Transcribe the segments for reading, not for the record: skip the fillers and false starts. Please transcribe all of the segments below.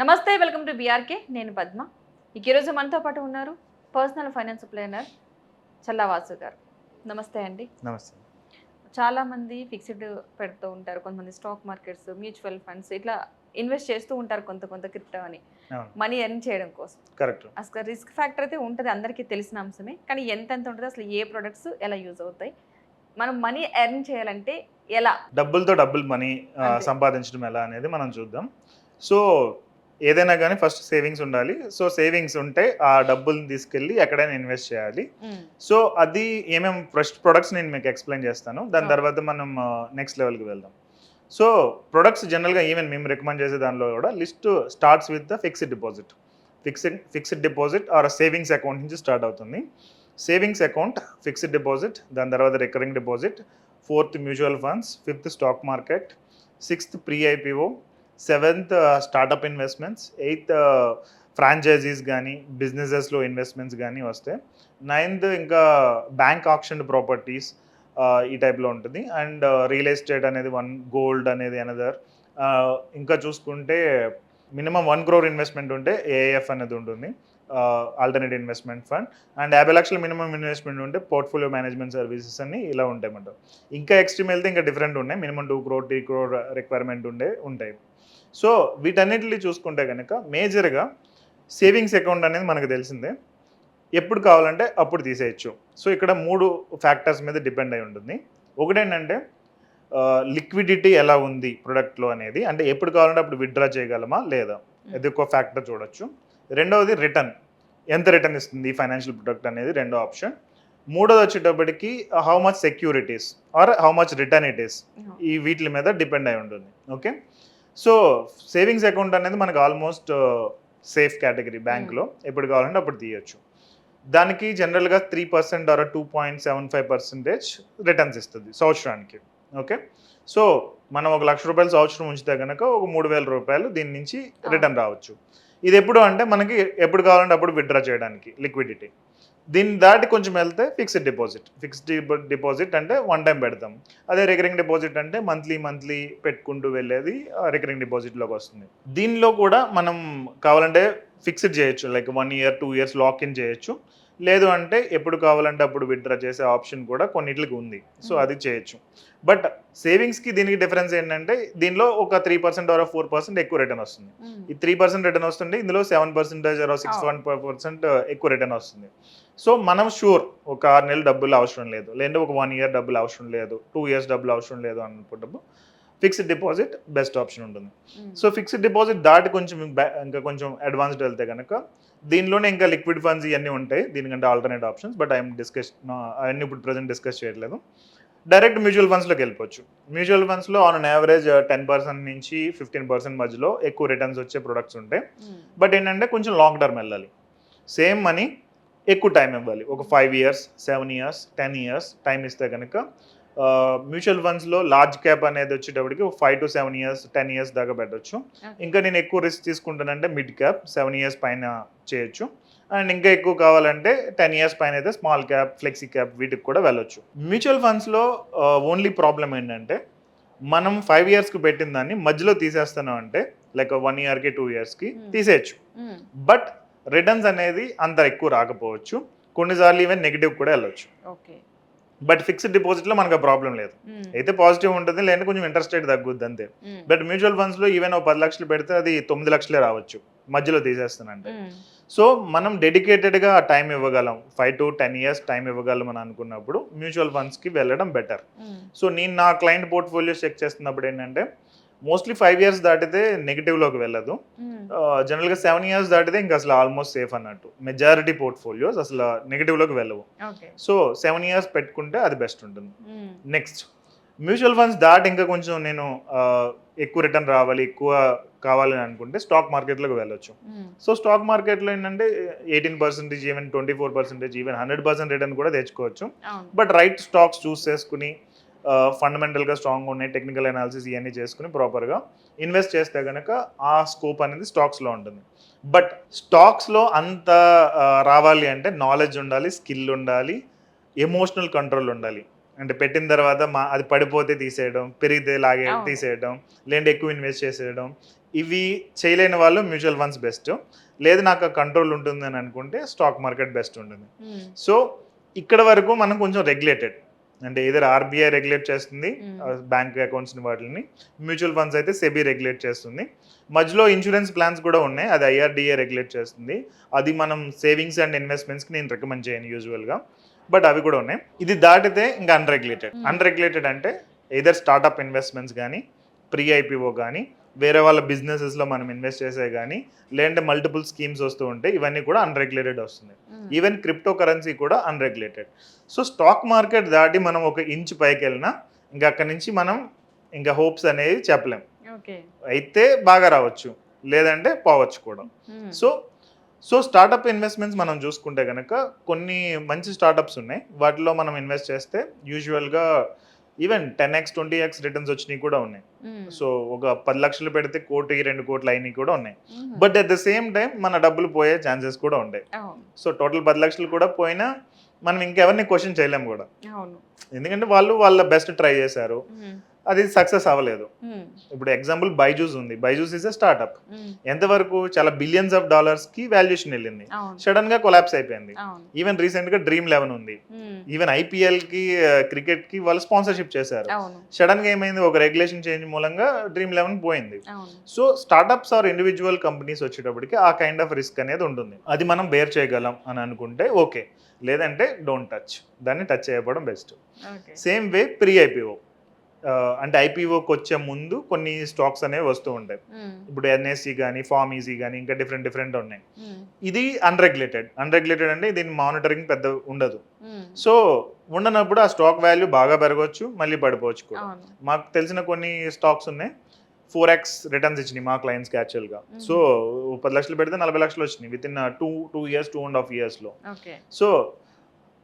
నమస్తే, welcome to BRK. నేను పద్మ. ఈరోజు మనతో పాటు ఉన్నారు పర్సనల్ ఫైనాన్స్ ప్లానర్ చల్లావాసు గారు. నమస్తే అండి. నమస్తే. చాలామంది ఫిక్స్డ్ పెడుతూ ఉంటారు, కొంతమంది స్టాక్ మార్కెట్స్, మ్యూచువల్ ఫండ్స్ ఇట్లా ఇన్వెస్ట్ చేస్తూ ఉంటారు కొంత క్రిప్టో అని అవును. మనీ ఎర్న్ చేయడం కోసం. కరెక్ట్. అసలు రిస్క్ ఫ్యాక్టర్ అయితే ఉంటుంది, అందరికీ తెలిసిన అంశమే. కానీ ఎంతెంత ఉంటుంది, అసలు ఏ ప్రొడక్ట్స్ ఎలా యూజ్ అవుతాయి, మనం మనీ ఎర్న్ చేయాలంటే ఎలా, డబ్బులతో డబ్బులు మనీ అంతే. సంపాదించడం ఎలా అనేది మనం చూద్దాం. సో, ఏదైనా గానీ ఫస్ట్ సేవింగ్స్ ఉండాలి. సో, సేవింగ్స్ ఉంటే ఆ డబ్బుల్ని తీసుకెళ్ళి ఎక్కడైనా ఇన్వెస్ట్ చేయాలి. సో, అది ఏమేం ఫస్ట్ ప్రొడక్ట్స్ నేను మీకు ఎక్స్‌ప్లెయిన్ చేస్తాను. దాని తర్వాత మనం నెక్స్ట్ లెవెల్‌కి వెళ్దాం. సో, ప్రొడక్ట్స్ జనరల్‌గా ఈవెన్ మేము రికమెండ్ చేసే దానిలో కూడా list starts with the fixed deposit. Fixed deposit or savings account నుంచి స్టార్ట్ అవుతుంది. సేవింగ్స్ అకౌంట్, ఫిక్స్డ్ డిపాజిట్, దాని తర్వాత recurring deposit, fourth mutual funds, fifth stock market, sixth pre IPO, seventh startup investments, eighth franchisees కానీ బిజినెసెస్లో investments కానీ వస్తాయి. Ninth ఇంకా bank option properties ఈ టైప్లో ఉంటుంది. అండ్ రియల్ ఎస్టేట్ అనేది వన్, గోల్డ్ అనేది అనదర్. ఇంకా చూసుకుంటే మినిమం 1 crore ఇన్వెస్ట్మెంట్ ఉంటే ఏఏఎఫ్ అనేది ఉంటుంది, ఆల్టర్నేట్ ఇన్వెస్ట్మెంట్ ఫండ్. అండ్ 50 లక్షల మినిమం ఇన్వెస్ట్మెంట్ ఉంటే పోర్ట్ఫోలియో మేనేజ్మెంట్ సర్వీసెస్ అని ఇలా ఉంటాయన్నమాట. ఇంకా ఎక్స్ట్రీమ్ వెళ్తే ఇంకా డిఫరెంట్ ఉన్నాయి, మినిమం 2 crore 3 crore రిక్వైర్మెంట్ ఉంటాయి. సో వీటన్నిటిని చూసుకుంటే కనుక మేజర్గా సేవింగ్స్ అకౌంట్ అనేది మనకు తెలిసిందే, ఎప్పుడు కావాలంటే అప్పుడు తీసేయచ్చు. సో ఇక్కడ 3 ఫ్యాక్టర్స్ మీద డిపెండ్ అయి ఉంటుంది. ఒకటేంటంటే లిక్విడిటీ ఎలా ఉంది ప్రొడక్ట్లో అనేది, అంటే ఎప్పుడు కావాలంటే అప్పుడు విత్డ్రా చేయగలమా లేదా, ఇది ఒక ఫ్యాక్టర్ చూడొచ్చు. రెండవది రిటర్న్, ఎంత రిటర్న్ ఇస్తుంది ఈ ఫైనాన్షియల్ ప్రొడక్ట్ అనేది రెండో ఆప్షన్. మూడోది వచ్చేటప్పటికి how much securities or how much return it is, ఈ వీటి మీద డిపెండ్ అయి ఉంటుంది. ఓకే. సో సేవింగ్స్ అకౌంట్ అనేది మనకు ఆల్మోస్ట్ సేఫ్ కేటగిరీ, బ్యాంక్లో ఎప్పుడు కావాలంటే అప్పుడు తీయచ్చు. దానికి జనరల్గా 3% ఆర్ 2.75% రిటర్న్స్ ఇస్తుంది సంవత్సరానికి. ఓకే. సో మనం ₹1,00,000 సంవత్సరం ఉంచితే కనుక ఒక ₹3,000 దీని నుంచి రిటర్న్ రావచ్చు. ఇది ఎప్పుడు అంటే మనకి ఎప్పుడు కావాలంటే అప్పుడు విత్డ్రా చేయడానికి లిక్విడిటీ. దీన్ని దాటి కొంచెం వెళ్తే ఫిక్స్డ్ డిపాజిట్ అంటే వన్ టైం పెడతాం. అదే రికరింగ్ డిపాజిట్ అంటే మంత్లీ పెట్టుకుంటూ వెళ్ళేది రికరింగ్ డిపాజిట్లోకి వస్తుంది. దీనిలో కూడా మనం కావాలంటే ఫిక్స్డ్ చేయొచ్చు, like 1 year 2 years lock in చేయొచ్చు. లేదు అంటే ఎప్పుడు కావాలంటే అప్పుడు విత్డ్రా చేసే ఆప్షన్ కూడా కొన్నిటికి ఉంది. సో అది చేయొచ్చు. బట్ సేవింగ్స్కి దీనికి డిఫరెన్స్ ఏంటంటే దీనిలో ఒక 3% ఆర్ 4% ఎక్కువ రిటర్న్ వస్తుంది. ఈ 3% రిటర్న్ వస్తుంది, ఇందులో 7% ఆర్ 6.5% ఎక్కువ రిటర్న్ వస్తుంది. సో మనం షూర్ ఒక 6 నెలలు డబ్బులు అవసరం లేదు, లేదంటే ఒక 1 year డబ్బులు అవసరం లేదు, 2 years డబ్బులు అవసరం లేదు అనుకుంటప్పుడు ఫిక్స్డ్ డిపాజిట్ బెస్ట్ ఆప్షన్ ఉంటుంది. సో ఫిక్స్డ్ డిపాజిట్ దాటి కొంచెం ఇంకా కొంచెం అడ్వాన్స్డ్ వెళ్తే కనుక దీనిలోనే ఇంకా లిక్విడ్ ఫండ్స్ ఇవన్నీ ఉంటాయి, దీనికంటే ఆల్టర్నేట్ ఆప్షన్స్. బట్ ఐఎమ్ అవన్నీ ఇప్పుడు ప్రజెంట్ డిస్కస్ చేయట్లేదు. డైరెక్ట్ మ్యూచువల్ ఫండ్స్లోకి వెళ్ళిపోవచ్చు. మ్యూచువల్ ఫండ్స్లో ఆన్ యావరేజ్ 10% నుంచి 15% మధ్యలో ఎక్కువ రిటర్న్స్ వచ్చే ప్రొడక్ట్స్ ఉంటాయి. బట్ ఏంటంటే కొంచెం లాంగ్ టర్మ్ వెళ్ళాలి, సేమ్ మనీ ఎక్కువ టైం ఇవ్వాలి. ఒక 5 years 7 years 10 years టైం ఇస్తే కనుక మ్యూచువల్ ఫండ్స్లో లార్జ్ క్యాప్ అనేది వచ్చేటప్పటికి 5 to 7 years 10 years దాకా పెట్టవచ్చు. ఇంకా నేను ఎక్కువ రిస్క్ తీసుకుంటానంటే మిడ్ క్యాప్ 7 years పైన చేయొచ్చు. అండ్ ఇంకా ఎక్కువ కావాలంటే 10 years పైన అయితే స్మాల్ క్యాప్, ఫ్లెక్సీ క్యాప్ వీటికి కూడా వెళ్ళొచ్చు. మ్యూచువల్ ఫండ్స్లో ఓన్లీ ప్రాబ్లం ఏంటంటే మనం 5 yearsకి పెట్టిన దాన్ని మధ్యలో తీసేస్తున్నాం అంటే లైక్ 1 yearకి 2 yearsకి తీసేయచ్చు. బట్ రిటర్న్స్ అనేది అంత ఎక్కువ రాకపోవచ్చు, కొన్నిసార్లు ఈవెన్ నెగిటివ్ కూడా వెళ్ళొచ్చు. బట్ ఫిక్స్డ్ డిపాజిట్లో మనకు ప్రాబ్లం లేదు, అయితే పాజిటివ్ ఉంటుంది, లేదంటే కొంచెం ఇంట్రెస్ట్ రేట్ తగ్గుద్ది అంతే. బట్ మ్యూచువల్ ఫండ్స్లో ఈవెన్ 10 లక్షలు పెడితే అది 9 లక్షలే రావచ్చు మధ్యలో తీసేస్తానంటే. సో మనం డెడికేటెడ్గా టైం ఇవ్వగలం, 5 to 10 years టైం ఇవ్వగలం అని అనుకున్నప్పుడు మ్యూచువల్ ఫండ్స్కి వెళ్ళడం బెటర్. సో నేను నా క్లయింట్ పోర్ట్ఫోలియో చెక్ చేస్తున్నప్పుడు ఏంటంటే మోస్ట్లీ 5 years దాటితే నెగిటివ్లోకి వెళ్ళదు, జనరల్గా 7 years దాటితే ఇంకా అసలు ఆల్మోస్ట్ సేఫ్ అన్నట్టు. మెజారిటీ పోర్ట్ఫోలియోస్ అసలు నెగిటివ్లోకి వెళ్ళవు. సో 7 years పెట్టుకుంటే అది బెస్ట్ ఉంటుంది. నెక్స్ట్ మ్యూచువల్ ఫండ్స్ దాటి ఇంకా కొంచెం నేను ఎక్కువ రిటర్న్ రావాలి, ఎక్కువ కావాలని అనుకుంటే స్టాక్ మార్కెట్లోకి వెళ్ళొచ్చు. సో స్టాక్ మార్కెట్లో ఏంటంటే 18%, ఈవెన్ 24%, ఈవెన్ 100% రిటర్న్ కూడా తెచ్చుకోవచ్చు. బట్ రైట్ స్టాక్స్ చూస్ చేసుకుని ఫండమెంటల్గా స్ట్రాంగ్ ఉన్నాయి, టెక్నికల్ అనాలిసిస్ ఇవన్నీ చేసుకుని ప్రాపర్గా ఇన్వెస్ట్ చేస్తే కనుక ఆ స్కోప్ అనేది స్టాక్స్లో ఉంటుంది. బట్ స్టాక్స్లో అంత రావాలి అంటే నాలెడ్జ్ ఉండాలి, స్కిల్ ఉండాలి, ఎమోషనల్ కంట్రోల్ ఉండాలి. అంటే పెట్టిన తర్వాత అది పడిపోతే తీసేయడం, పెరిగితే లాగే తీసేయడం, లేదంటే ఎక్కువ ఇన్వెస్ట్ చేసేయడం, ఇవి చేయలేని వాళ్ళు మ్యూచువల్ ఫండ్స్ బెస్ట్, లేదు నాకు కంట్రోల్ ఉంటుంది అని అనుకుంటే స్టాక్ మార్కెట్ బెస్ట్ ఉంటుంది. సో ఇక్కడ వరకు మనం కొంచెం రెగ్యులేటెడ్, అంటే ఏదైనా ఆర్బీఐ రెగ్యులేట్ చేస్తుంది బ్యాంక్ అకౌంట్స్ని వాటిని, మ్యూచువల్ ఫండ్స్ అయితే సెబీ రెగ్యులేట్ చేస్తుంది, మధ్యలో ఇన్సూరెన్స్ ప్లాన్స్ కూడా ఉన్నాయి, అది ఐఆర్డిఏ రెగ్యులేట్ చేస్తుంది. అది మనం సేవింగ్స్ అండ్ ఇన్వెస్ట్మెంట్స్కి నేను రికమెండ్ చేయను యూజువల్గా, బట్ అవి కూడా ఉన్నాయి. ఇది దాటితే ఇంకా అన్రెగ్యులేటెడ్ అంటే ఏదర్ స్టార్టప్ ఇన్వెస్ట్మెంట్స్ కానీ, ప్రీ ఐపీఓ కానీ, వేరే వాళ్ళ బిజినెసెస్లో మనం ఇన్వెస్ట్ చేసే కానీ, లేదంటే మల్టిపుల్ స్కీమ్స్ వస్తూ ఉంటాయి, ఇవన్నీ కూడా అన్రెగ్యులేటెడ్ వస్తుంది. ఈవెన్ క్రిప్టో కరెన్సీ కూడా అన్రెగ్యులేటెడ్. సో స్టాక్ మార్కెట్ దాటి మనం ఒక ఇంచ్ పైకి వెళ్ళినా ఇంకా అక్కడి నుంచి మనం ఇంకా హోప్స్ అనేది చెప్పలేం. అయితే బాగా రావచ్చు, లేదంటే పోవచ్చు కూడా. సో స్టార్టప్ ఇన్వెస్ట్మెంట్స్ మనం చూసుకుంటే కనుక కొన్ని మంచి స్టార్టప్స్ ఉన్నాయి, వాటిలో మనం ఇన్వెస్ట్ చేస్తే యూజువల్గా ఈవెన్ 10x 20x రిటర్న్స్ వచ్చినాయి కూడా ఉన్నాయి. సో ఒక 10 లక్షలు పెడితే 1-2 కోట్లు అయినాయి కూడా ఉన్నాయి. But at the same time మన డబ్బులు పోయే ఛాన్సెస్ కూడా ఉంటాయి. సో టోటల్ 10 లక్షలు కూడా పోయినా మనం ఇంకెవరిని క్వశ్చన్ చేయలేము కూడా, ఎందుకంటే వాళ్ళు వాళ్ళ బెస్ట్ ట్రై చేశారు, అది సక్సెస్ అవ్వలేదు. ఇప్పుడు ఎగ్జాంపుల్ బైజూస్ ఉంది, బైజూస్ ఇస్ ఎ స్టార్ట్అప్, ఎంతవరకు చాలా బిలియన్స్ ఆఫ్ డాలర్స్ కి వాల్యుయేషన్ వెళ్ళింది, సడన్ గా కొలాప్స్ అయిపోయింది. ఈవెన్ రీసెంట్ గా Dream11 ఉంది, ఈవెన్ ఐపీఎల్ కి క్రికెట్ కి వాళ్ళు స్పాన్సర్షిప్ చేశారు, సడన్ గా ఏమైంది, ఒక రెగ్యులేషన్ చేంజ్ మూలంగా Dream11 పోయింది. So startups or individual companies వచ్చేటప్పటికి ఆ కైండ్ ఆఫ్ రిస్క్ అనేది ఉంటుంది, అది మనం బేర్ చేయగలం అని అనుకుంటే ఓకే, లేదంటే డోంట్ టచ్, దాన్ని టచ్ చేయకపోవడం best. Same way pre IPO, అంటే ఐపీఓకి వచ్చే ముందు కొన్ని స్టాక్స్ అనేవి వస్తూ ఉంటాయి. ఇప్పుడు ఎన్ఎస్సి కానీ, ఫార్మ్ ఈజీ కానీ, ఇంకా డిఫరెంట్ ఉన్నాయి. ఇది అన్రెగ్యులేటెడ్ అంటే దీని మానిటరింగ్ పెద్ద ఉండదు. సో ఉండనప్పుడు ఆ స్టాక్ వాల్యూ బాగా పెరగవచ్చు, మళ్ళీ పడిపోవచ్చు కూడా. మాకు తెలిసిన కొన్ని స్టాక్స్ ఉన్నాయి 4x రిటర్న్స్ ఇచ్చినాయి మా క్లయింట్స్కి యాక్చువల్గా. సో 10 లక్షలు పెడితే 40 లక్షలు వచ్చినాయి విత్ ఇన్ 2 years 2.5 yearsలో. So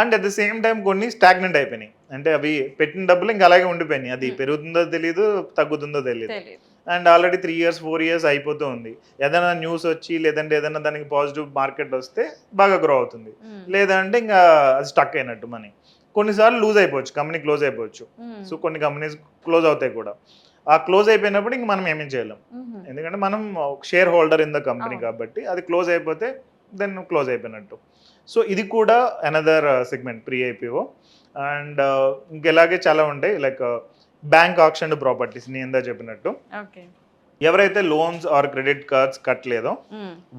and at the same time కొన్ని స్టాగ్నెంట్ అయిపోయినాయి, అంటే అవి పెట్టిన డబ్బులు ఇంకా అలాగే ఉండిపోయినాయి, అది పెరుగుతుందో తెలియదు, తగ్గుతుందో తెలియదు. అండ్ ఆల్రెడీ 3 years 4 years అయిపోతూ ఉంది. ఏదైనా న్యూస్ వచ్చి, లేదంటే ఏదైనా దానికి పాజిటివ్ మార్కెట్ వస్తే బాగా గ్రో అవుతుంది, లేదంటే ఇంకా అది స్టక్ అయినట్టు మనీ. కొన్నిసార్లు లూజ్ అయిపోవచ్చు, కంపెనీ క్లోజ్ అయిపోవచ్చు. సో కొన్ని కంపెనీస్ క్లోజ్ అవుతాయి కూడా. ఆ క్లోజ్ అయిపోయినప్పుడు ఇంక మనం ఏమేం చేయలేం, ఎందుకంటే మనం share holder in the company కాబట్టి. అది క్లోజ్ అయిపోతే దెన్ క్లోజ్ అయిపోయినట్టు. సో ఇది కూడా another segment pre IPO. And ఇంకెలాగే చాలా ఉంటాయి, లైక్ బ్యాంక్ ఆక్షన్ ప్రాపర్టీస్, నేను ఇందా చెప్పినట్టు. ఎవరైతే లోన్స్ ఆర్ క్రెడిట్ కార్డ్స్ కట్టలేదో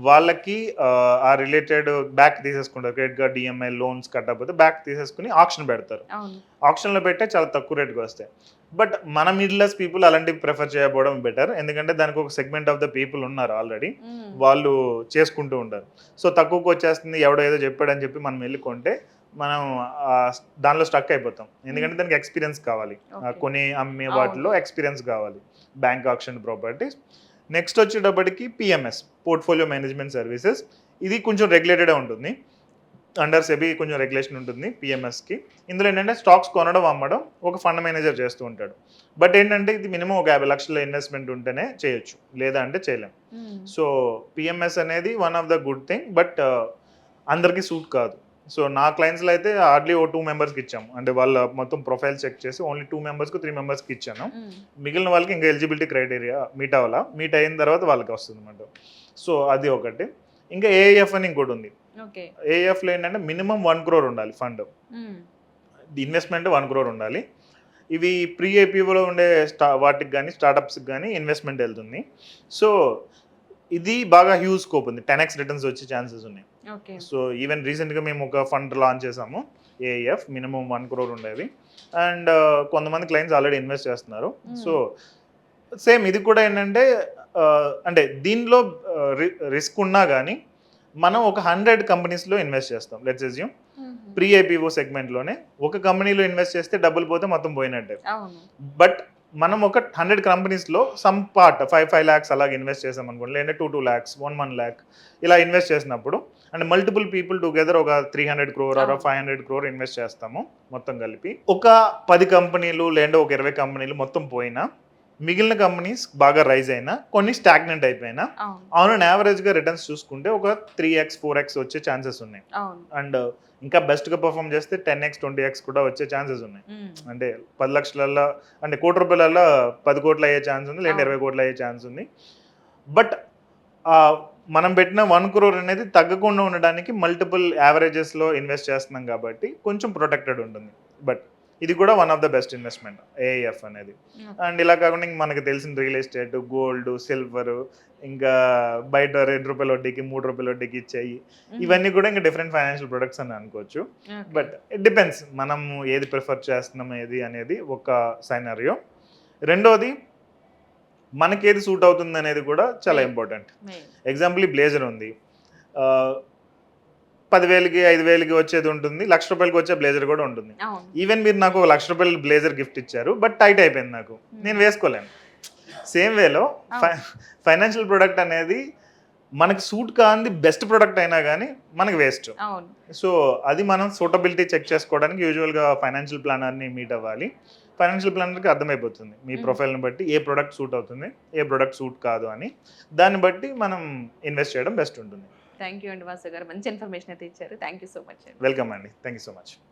వాళ్ళకి ఆ రిలేటెడ్ బ్యాక్ తీసేసుకుంటారు. క్రెడిట్ కార్డ్, ఈఎంఐ, లోన్స్ కట్టకపోతే బ్యాక్ తీసేసుకుని ఆప్షన్ పెడతారు. ఆప్షన్లో పెట్టే చాలా తక్కువ రేట్కి వస్తాయి. బట్ మన మిడిల్ క్లాస్ పీపుల్ అలాంటివి ప్రిఫర్ చేయకపోవడం బెటర్, ఎందుకంటే దానికి ఒక సెగ్మెంట్ ఆఫ్ ద పీపుల్ ఉన్నారు ఆల్రెడీ, వాళ్ళు చేసుకుంటూ ఉంటారు. సో తక్కువకి వచ్చేస్తుంది, ఎవడో ఏదో చెప్పాడని చెప్పి మనం వెళ్ళి కొంటే మనం దానిలో స్టక్ అయిపోతాం, ఎందుకంటే దానికి ఎక్స్పీరియన్స్ కావాలి, కొన్ని అమ్మే వాటిలో ఎక్స్పీరియన్స్ కావాలి. Bank auction properties. నెక్స్ట్ వచ్చేటప్పటికి పిఎంఎస్, పోర్ట్ఫోలియో మేనేజ్మెంట్ సర్వీసెస్. ఇది కొంచెం రెగ్యులేటెడ్ ఉంటుంది, అండర్ సెబీ కొంచెం రెగ్యులేషన్ ఉంటుంది పిఎంఎస్కి. ఇందులో ఏంటంటే స్టాక్స్ కొనడం, అమ్మడం ఒక ఫండ్ మేనేజర్ చేస్తూ ఉంటాడు. బట్ ఏంటంటే ఇది మినిమం ఒక 50 లక్షల ఇన్వెస్ట్మెంట్ ఉంటేనే చేయొచ్చు, లేదా అంటే చేయలేం. సో పిఎంఎస్ అనేది one of the good thing, but అందరికీ సూట్ కాదు. సో నా క్లయింట్స్లో అయితే హార్డ్లీ 2 మెంబర్స్కి ఇచ్చాము, అంటే వాళ్ళ మొత్తం ప్రొఫైల్ చెక్ చేసి ఓన్లీ 2 మెంబర్స్కి 3 మెంబర్స్కి ఇచ్చాను. మిగిలిన వాళ్ళకి ఇంకా ఎలిజిబిలిటీ క్రైటీరియా మీట్ అవ్వాలా, మీట్ అయిన తర్వాత వాళ్ళకి వస్తుంది అన్నమాట. సో అది ఒకటి. ఇంకా ఏఎఫ్ అని ఇంకోటి ఉంది. ఏఎఫ్లో ఏంటంటే మినిమం 1 crore ఉండాలి ఫండ్, ఇన్వెస్ట్మెంట్ 1 crore ఉండాలి. ఇవి ప్రీ ఐపీఓలో ఉండే వాటికి కానీ, స్టార్టప్స్కి కానీ ఇన్వెస్ట్మెంట్ వెళ్తుంది. సో ఇది బాగా హ్యూజ్ స్కోప్ ఉంది, 10x రిటర్న్స్ వచ్చే ఛాన్సెస్ ఉన్నాయి. సో ఈవెన్ రీసెంట్గా మేము ఒక ఫండ్ లాంచ్ చేసాము, ఏఎఫ్, మినిమం 1 crore ఉండేది. అండ్ కొంతమంది క్లయింట్స్ ఆల్రెడీ ఇన్వెస్ట్ చేస్తున్నారు. సో సేమ్ ఇది కూడా ఏంటంటే అంటే దీనిలో రిస్క్ ఉన్నా కానీ మనం ఒక 100 కంపెనీస్లో ఇన్వెస్ట్ చేస్తాం. లెట్స్ అస్యూమ్ ప్రీ ఐపీఓ సెగ్మెంట్లోనే ఒక కంపెనీలో ఇన్వెస్ట్ చేస్తే డబ్బులు పోతే మొత్తం పోయినట్టే. బట్ మనం ఒక 100 కంపెనీస్లో సమ్ పార్ట్ 5 lakhs అలాగే ఇన్వెస్ట్ చేసాం అనుకోండి, లేదంటే 2 lakhs 1 lakh ఇలా ఇన్వెస్ట్ చేసినప్పుడు, అంటే మల్టిపుల్ పీపుల్ టుగెదర్ ఒక 300 crore ఆర్ 500 crore ఇన్వెస్ట్ చేస్తాము మొత్తం కలిపి. ఒక 10 కంపెనీలు లేదా ఒక 20 కంపెనీలు మొత్తం పోయినా, మిగిలిన కంపెనీస్ బాగా రైజ్ అయినా, కొన్ని స్టాగ్నెంట్ అయిపోయినా, ఆన్ యావరేజ్గా రిటర్న్స్ చూసుకుంటే ఒక 3x 4x వచ్చే ఛాన్సెస్ ఉన్నాయి. అండ్ ఇంకా బెస్ట్గా పర్ఫామ్ చేస్తే 10x 20x కూడా వచ్చే ఛాన్సెస్ ఉన్నాయి. అంటే 10 లక్షలలో, అంటే ₹1 కోటి 10 కోట్లు అయ్యే ఛాన్స్ ఉంది, లేదా 20 కోట్లు అయ్యే ఛాన్స్ ఉంది. బట్ మనం పెట్టిన 1 crore అనేది తగ్గకుండా ఉండడానికి మల్టిపుల్ యావరేజెస్లో ఇన్వెస్ట్ చేస్తున్నాం కాబట్టి కొంచెం ప్రొటెక్టెడ్ ఉంటుంది. బట్ ఇది కూడా one of the best investment AIF అనేది. అండ్ ఇలా కాకుండా ఇంక మనకు తెలిసిన రియల్ ఎస్టేట్, గోల్డ్, సిల్వర్, ఇంకా బయట ₹2 వడ్డీకి, ₹3 వడ్డీకి ఇచ్చాయి, ఇవన్నీ కూడా ఇంకా డిఫరెంట్ ఫైనాన్షియల్ ప్రొడక్ట్స్ అని అనుకోవచ్చు. బట్ ఇట్ డిపెండ్స్ మనం ఏది ప్రిఫర్ చేస్తున్నాం ఏది అనేది ఒక సైనరియో. రెండోది మనకి ఏది సూట్ అవుతుంది అనేది కూడా చాలా ఇంపార్టెంట్. ఎగ్జాంపుల్ ఈ బ్లేజర్ ఉంది, 10,000కి 5,000కి వచ్చేది ఉంటుంది, ₹1,00,000 వచ్చే బ్లేజర్ కూడా ఉంటుంది. ఈవెన్ మీరు నాకు ₹1,00,000 బ్లేజర్ గిఫ్ట్ ఇచ్చారు, బట్ టైట్ అయిపోయింది నాకు, నేను వేసుకోలేను. సేమ్ వేలో ఫైనాన్షియల్ ప్రొడక్ట్ అనేది మనకి సూట్ కాని బెస్ట్ ప్రొడక్ట్ అయినా కానీ మనకి వేస్ట్. సో అది మనం సూటబిలిటీ చెక్ చేసుకోవడానికి యూజువల్గా ఫైనాన్షియల్ ప్లానర్ని మీట్ అవ్వాలి. ఫైనాన్షియల్ ప్లానర్కి అర్థమైపోతుంది మీ ప్రొఫైల్ని బట్టి ఏ ప్రోడక్ట్ సూట్ అవుతుంది, ఏ ప్రోడక్ట్ సూట్ కాదు అని. దాన్ని బట్టి మనం ఇన్వెస్ట్ చేయడం బెస్ట్ ఉంటుంది. థ్యాంక్ యూ అండి వాసు గారు, మంచి ఇన్ఫర్మేషన్ అయితే ఇచ్చారు. Thank you so much. Welcome అండి, థ్యాంక్ యూ సో మచ్.